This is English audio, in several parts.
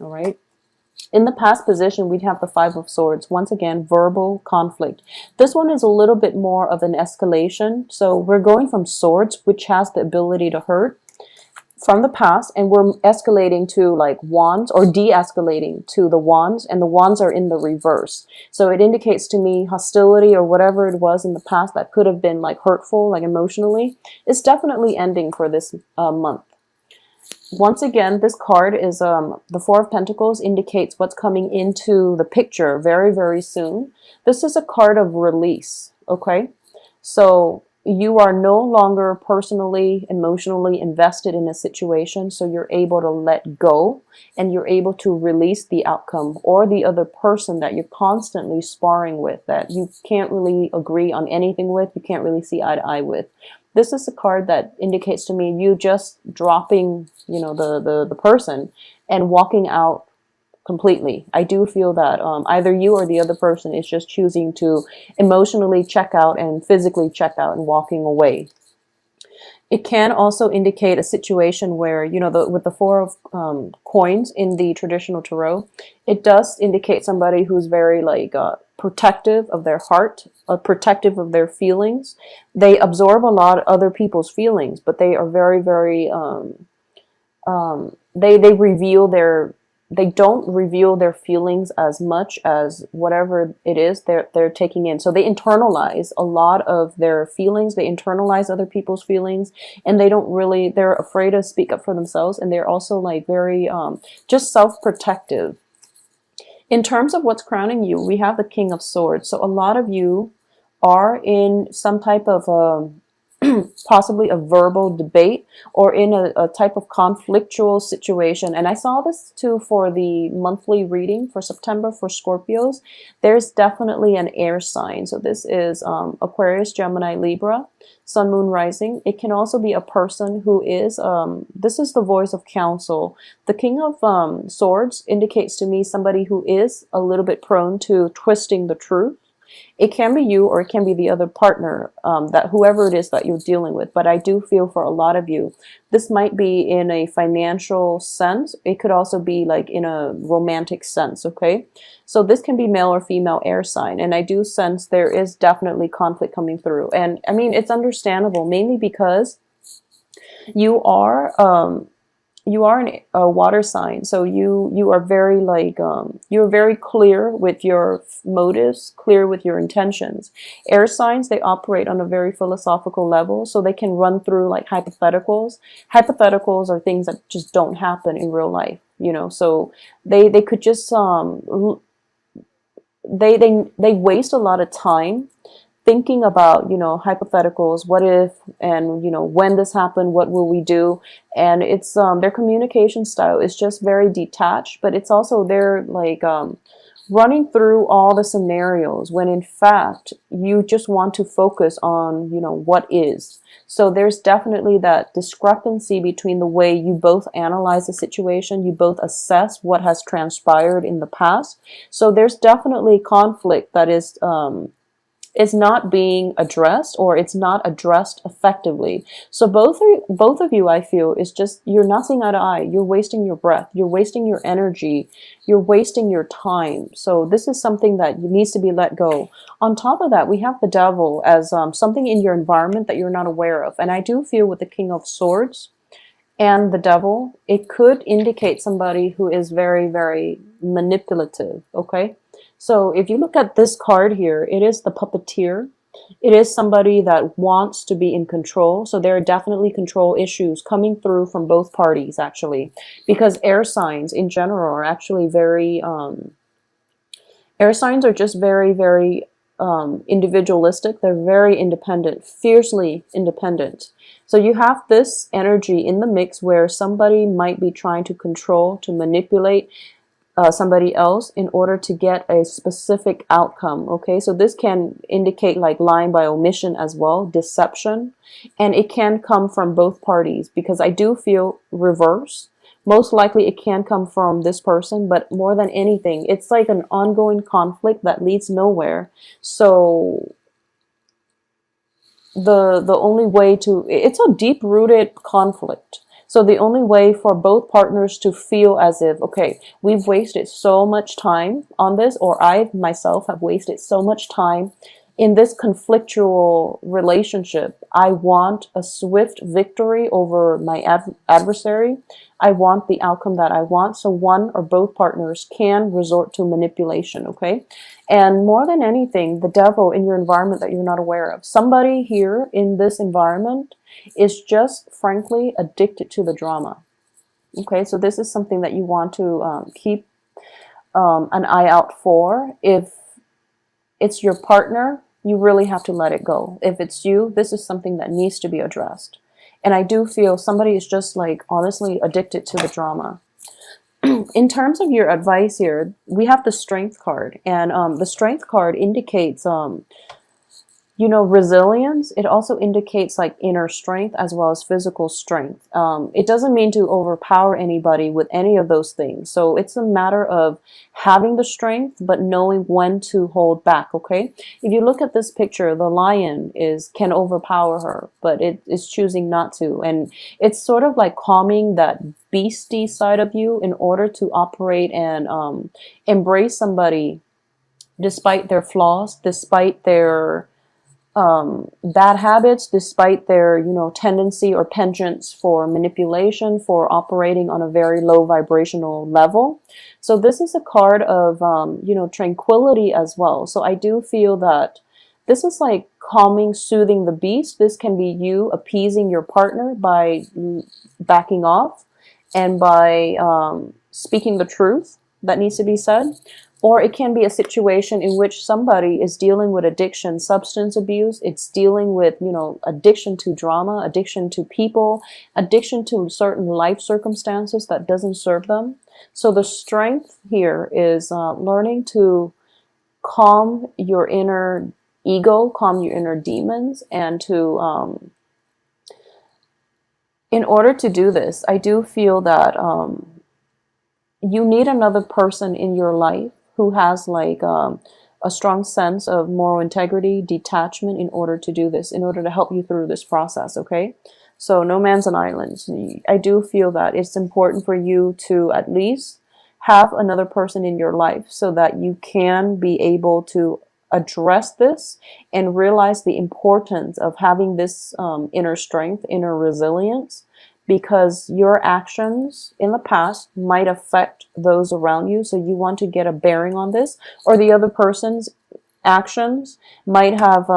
All right. In the past position, we'd have the Five of Swords. Once again, verbal conflict. This one is a little bit more of an escalation. So we're going from Swords, which has the ability to hurt, from the past, and we're escalating to like Wands, or de-escalating to the Wands, and the Wands are in the reverse. So it indicates to me hostility or whatever it was in the past that could have been like hurtful, like emotionally, it's definitely ending for this month. Once again, this card is the Four of Pentacles, indicates what's coming into the picture very, very soon. This is a card of release, okay? So you are no longer personally, emotionally invested in a situation, so you're able to let go and you're able to release the outcome or the other person that you're constantly sparring with, that you can't really agree on anything with, you can't really see eye to eye with. This is a card that indicates to me you just dropping, you know, the person and walking out completely. I do feel that either you or the other person is just choosing to emotionally check out and physically check out and walking away. It can also indicate a situation where, you know, with the Four of Coins in the traditional tarot, it does indicate somebody who's very like protective of their heart, protective of their feelings. They absorb a lot of other people's feelings, but they are very, very, they reveal their, they don't reveal their feelings as much as whatever it is they're taking in. So they internalize a lot of their feelings. They internalize other people's feelings, and they don't really, they're afraid to speak up for themselves. And they're also like very, just self-protective. In terms of what's crowning you, we have the King of Swords. So a lot of you are in some type of possibly a verbal debate or in a type of conflictual situation. And I saw this too for the monthly reading for September for Scorpios. There's definitely an air sign. So this is Aquarius, Gemini, Libra, Sun, Moon, Rising. It can also be a person who is, this is the voice of counsel. The King of Swords indicates to me somebody who is a little bit prone to twisting the truth. It can be you or it can be the other partner, that whoever it is that you're dealing with. But I do feel for a lot of you, this might be in a financial sense. It could also be like in a romantic sense, okay? So this can be male or female air sign. And I do sense there is definitely conflict coming through. And I mean, it's understandable, mainly because you are a water sign, so you are very like you're very clear with your motives, clear with your intentions. Air signs, they operate on a very philosophical level, so they can run through like hypotheticals. Hypotheticals are things that just don't happen in real life, you know. So they could just they waste a lot of time thinking about, you know, hypotheticals, what if, and, you know, when this happened, what will we do? And it's, their communication style is just very detached, but it's also, they're like, running through all the scenarios when in fact, you just want to focus on, you know, what is. So there's definitely that discrepancy between the way you both analyze the situation, you both assess what has transpired in the past. So there's definitely conflict that is not being addressed, or it's not addressed effectively. So both of you, I feel, is just, you're not seeing eye to eye. You're wasting your breath. You're wasting your energy. You're wasting your time. So this is something that needs to be let go. On top of that, we have the Devil as something in your environment that you're not aware of. And I do feel with the King of Swords and the Devil, it could indicate somebody who is very, very manipulative, okay? So if you look at this card here, it is the puppeteer. It is somebody that wants to be in control. So there are definitely control issues coming through from both parties, actually, because air signs in general are actually very, air signs are just very, very individualistic. They're very independent, fiercely independent. So you have this energy in the mix where somebody might be trying to control, to manipulate, somebody else in order to get a specific outcome. Okay, so this can indicate like lying by omission as well, deception, and it can come from both parties, because I do feel reverse. Most likely it can come from this person, but more than anything, it's like an ongoing conflict that leads nowhere. So the only way to, it's a deep-rooted conflict. So the only way for both partners to feel as if, okay, we've wasted so much time on this, or I myself have wasted so much time in this conflictual relationship. I want a swift victory over my adversary. I want the outcome that I want. So one or both partners can resort to manipulation, okay? And more than anything, the devil in your environment that you're not aware of. Somebody here in this environment is just frankly addicted to the drama. Okay, so this is something that you want to keep an eye out for. If it's your partner, you really have to let it go. If it's you, this is something that needs to be addressed. And I do feel somebody is just like honestly addicted to the drama. In terms of your advice here, we have the strength card, and the strength card indicates resilience. It also indicates like inner strength as well as physical strength. It doesn't mean to overpower anybody with any of those things. So it's a matter of having the strength, but knowing when to hold back. Okay. If you look at this picture, the lion can overpower her, but it is choosing not to. And it's sort of like calming that beastie side of you in order to operate and embrace somebody despite their flaws, despite their bad habits, despite their tendency or penchants for manipulation, for operating on a very low vibrational level. So this is a card of tranquility as well. So I do feel that this is like calming, soothing the beast. This can be you appeasing your partner by backing off and by speaking the truth that needs to be said. Or it can be a situation in which somebody is dealing with addiction, substance abuse. It's dealing with, addiction to drama, addiction to people, addiction to certain life circumstances that doesn't serve them. So the strength here is learning to calm your inner ego, calm your inner demons, and to, in order to do this, I do feel that you need another person in your life who has like a strong sense of moral integrity, detachment in order to do this, in order to help you through this process, okay? So no man's an island. I do feel that it's important for you to at least have another person in your life so that you can be able to address this and realize the importance of having this inner strength, inner resilience, because your actions in the past might affect those around you. So you want to get a bearing on this, or the other person's actions might have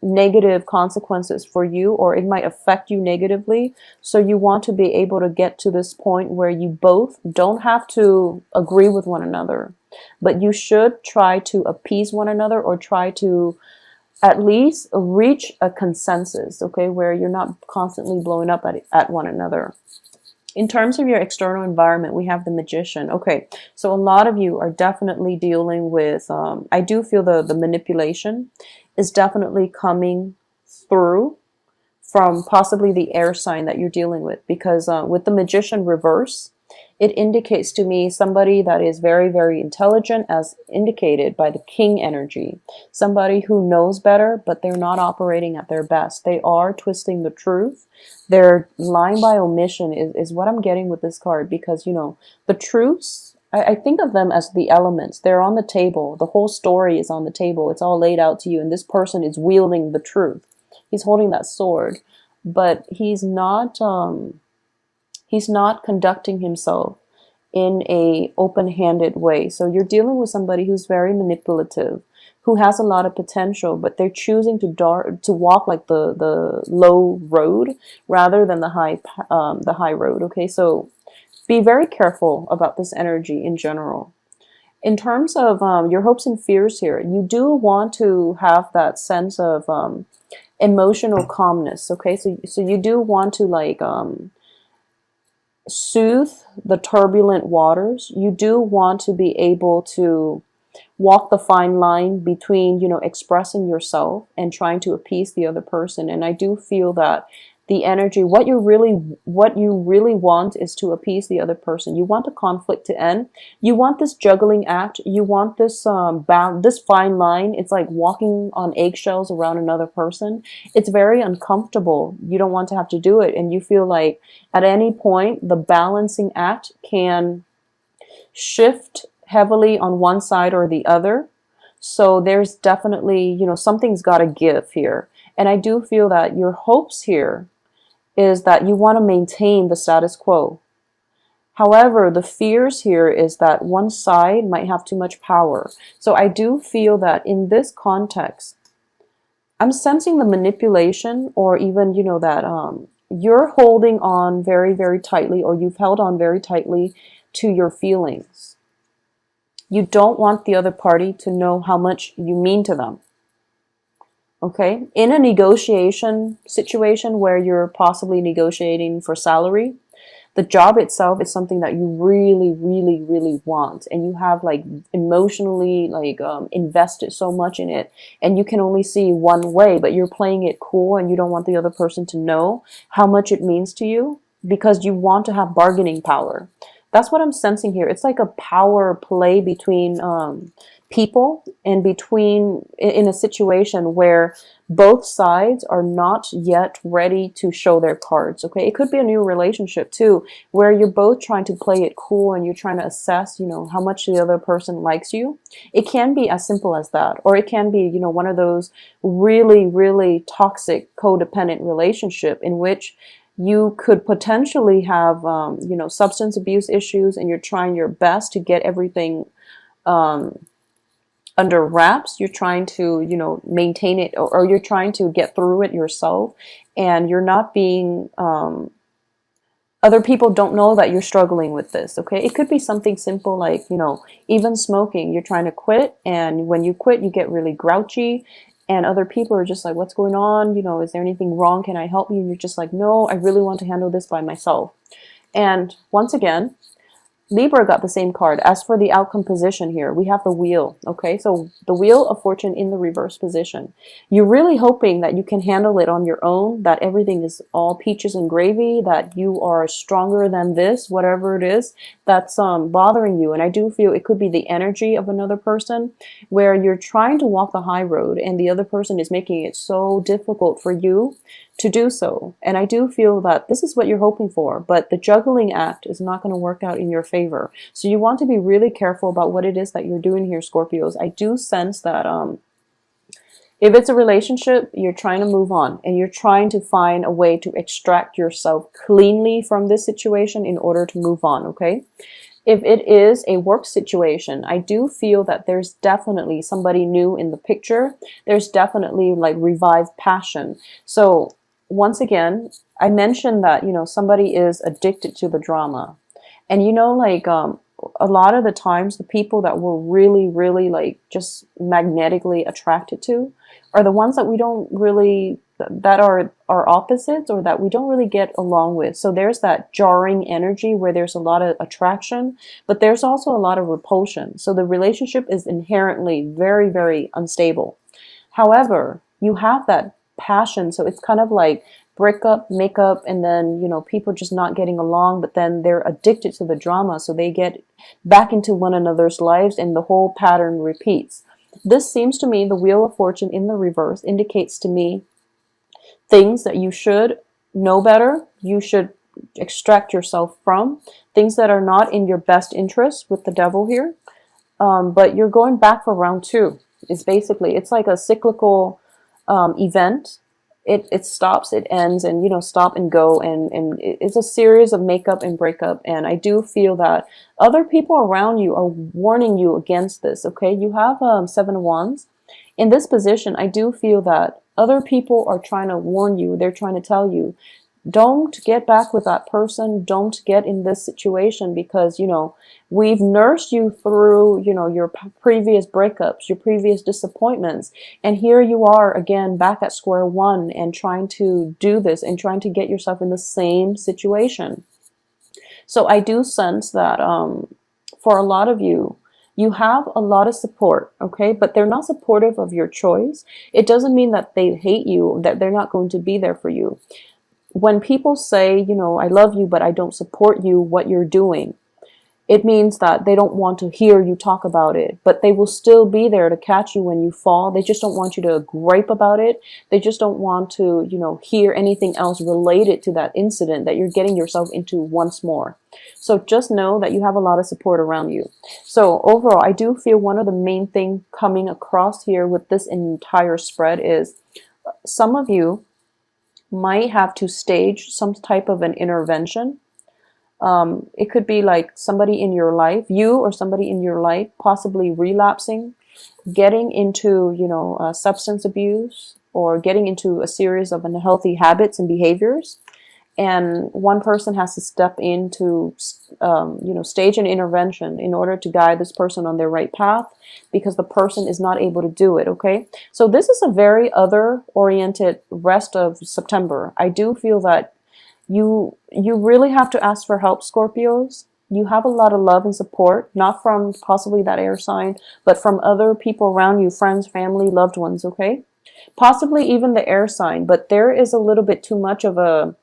negative consequences for you, or it might affect you negatively. So you want to be able to get to this point where you both don't have to agree with one another, but you should try to appease one another, or try to at least reach a consensus, okay, where you're not constantly blowing up at one another. In terms of your external environment, we have the Magician. Okay, so a lot of you are definitely dealing with, I do feel the manipulation is definitely coming through from possibly the air sign that you're dealing with, because with the Magician reverse, it indicates to me somebody that is very, very intelligent, as indicated by the King energy. Somebody who knows better, but they're not operating at their best. They are twisting the truth. They're lying by omission is what I'm getting with this card, because, the truths, I think of them as the elements. They're on the table. The whole story is on the table. It's all laid out to you, and this person is wielding the truth. He's holding that sword, but he's not conducting himself in a open-handed way. So you're dealing with somebody who's very manipulative, who has a lot of potential, but they're choosing to walk like the low road rather than the high road. Okay, so be very careful about this energy in general. In terms of your hopes and fears here, you do want to have that sense of emotional calmness. Okay, so you do want to like soothe the turbulent waters. You do want to be able to walk the fine line between, expressing yourself and trying to appease the other person. And I do feel that the energy, what you really want is to appease the other person. You want the conflict to end. You want this juggling act. You want this this fine line. It's like walking on eggshells around another person. It's very uncomfortable. You don't want to have to do it, and you feel like at any point the balancing act can shift heavily on one side or the other. So there's definitely, something's got to give here. And I do feel that your hopes here is that you want to maintain the status quo. However, the fears here is that one side might have too much power. So I do feel that in this context, I'm sensing the manipulation, or even, that you're holding on very, very tightly, or you've held on very tightly to your feelings. You don't want the other party to know how much you mean to them. Okay? In a negotiation situation where you're possibly negotiating for salary, the job itself is something that you really, really, really want, and you have like emotionally invested so much in it, and you can only see one way, but you're playing it cool and you don't want the other person to know how much it means to you because you want to have bargaining power. That's what I'm sensing here. It's like a power play between people, and in a situation where both sides are not yet ready to show their cards. Okay, it could be a new relationship too, where you're both trying to play it cool and you're trying to assess, how much the other person likes you. It can be as simple as that, or it can be, one of those really, really toxic codependent relationship in which you could potentially have, substance abuse issues, and you're trying your best to get everything under wraps. You're trying to, maintain it, or you're trying to get through it yourself, and you're not being, other people don't know that you're struggling with this. Okay. It could be something simple like, even smoking. You're trying to quit, and when you quit, you get really grouchy. And other people are just like, what's going on? Is there anything wrong? Can I help you? And you're just like, no, I really want to handle this by myself. And once again, Libra got the same card. As for the outcome position here, we have the wheel. Okay, so the wheel of fortune in the reverse position. You're really hoping that you can handle it on your own, that everything is all peaches and gravy, that you are stronger than this, whatever it is that's bothering you. And I do feel it could be the energy of another person where you're trying to walk the high road and the other person is making it so difficult for you to do so. And I do feel that this is what you're hoping for, but the juggling act is not going to work out in your favor. So you want to be really careful about what it is that you're doing here, Scorpios. I do sense that if it's a relationship, you're trying to move on and you're trying to find a way to extract yourself cleanly from this situation in order to move on, okay? If it is a work situation, I do feel that there's definitely somebody new in the picture. There's definitely like revived passion. So once again, I mentioned that, somebody is addicted to the drama. And, a lot of the times the people that we're really, really like just magnetically attracted to are the ones that we don't really, that are opposites, or that we don't really get along with. So there's that jarring energy where there's a lot of attraction, but there's also a lot of repulsion. So the relationship is inherently very, very unstable. However, you have that passion. So it's kind of like break up, make up, and then, people just not getting along, but then they're addicted to the drama. So they get back into one another's lives and the whole pattern repeats. This seems to me, the Wheel of Fortune in the reverse indicates to me things that you should know better, you should extract yourself from, things that are not in your best interest with the Devil here. But you're going back for round two. It's like a cyclical event. It stops, it ends, and stop and go, and it's a series of makeup and breakup. And I do feel that other people around you are warning you against this. Okay, you have Seven of Wands in this position. I do feel that other people are trying to warn you. They're trying to tell you, don't get back with that person. Don't get in this situation because, we've nursed you through, your previous breakups, your previous disappointments. And here you are again, back at square one and trying to do this and trying to get yourself in the same situation. So I do sense that for a lot of you, you have a lot of support, okay? But they're not supportive of your choice. It doesn't mean that they hate you, that they're not going to be there for you. when people say, you know, I love you, but I don't support you, what you're doing, it means that they don't want to hear you talk about it, but they will still be there to catch you when you fall. They just don't want you to gripe about it. They just don't want to, you know, hear anything else related to that incident that you're getting yourself into once more. So just know that you have a lot of support around you. So overall, I do feel one of the main things coming across here with this entire spread is some of you might have to stage some type of an intervention. It could be like somebody in your life, you or somebody in your life, possibly relapsing, getting into, you know, substance abuse, or getting into a series of unhealthy habits and behaviors. And one person has to step in to, you know, stage an intervention in order to guide this person on their right path, because the person is not able to do it. Okay, so this is a very other-oriented rest of September. I do feel that you really have to ask for help, Scorpios. You have a lot of love and support, not from possibly that air sign, but from other people around you, friends, family, loved ones. Okay, possibly even the air sign, but there is a little bit too much of a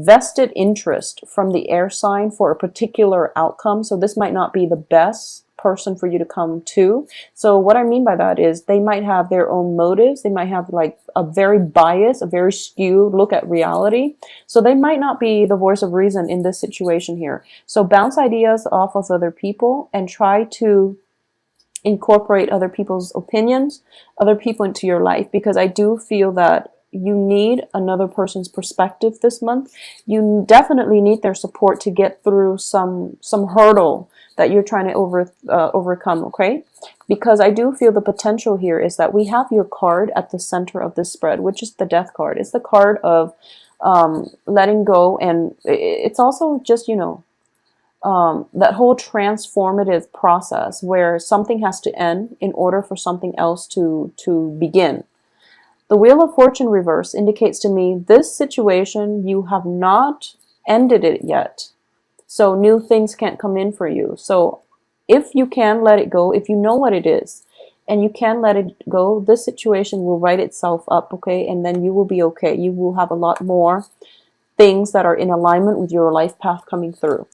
vested interest from the air sign for a particular outcome. So this might not be the best person for you to come to. So what I mean by that is they might have their own motives. They might have like a very biased, a very skewed look at reality. So they might not be the voice of reason in this situation here. So bounce ideas off of other people and try to incorporate other people's opinions, other people into your life, because I do feel that you need another person's perspective this month. You definitely need their support to get through some hurdle that you're trying to overcome, okay? Because I do feel the potential here is that we have your card at the center of this spread, which is the Death card. It's the card of letting go, and it's also just, you know, that whole transformative process where something has to end in order for something else to begin. The Wheel of Fortune reverse indicates to me this situation, you have not ended it yet. So new things can't come in for you. So if you can let it go, if you know what it is, and you can let it go, this situation will write itself up, okay? And then you will be okay. You will have a lot more things that are in alignment with your life path coming through.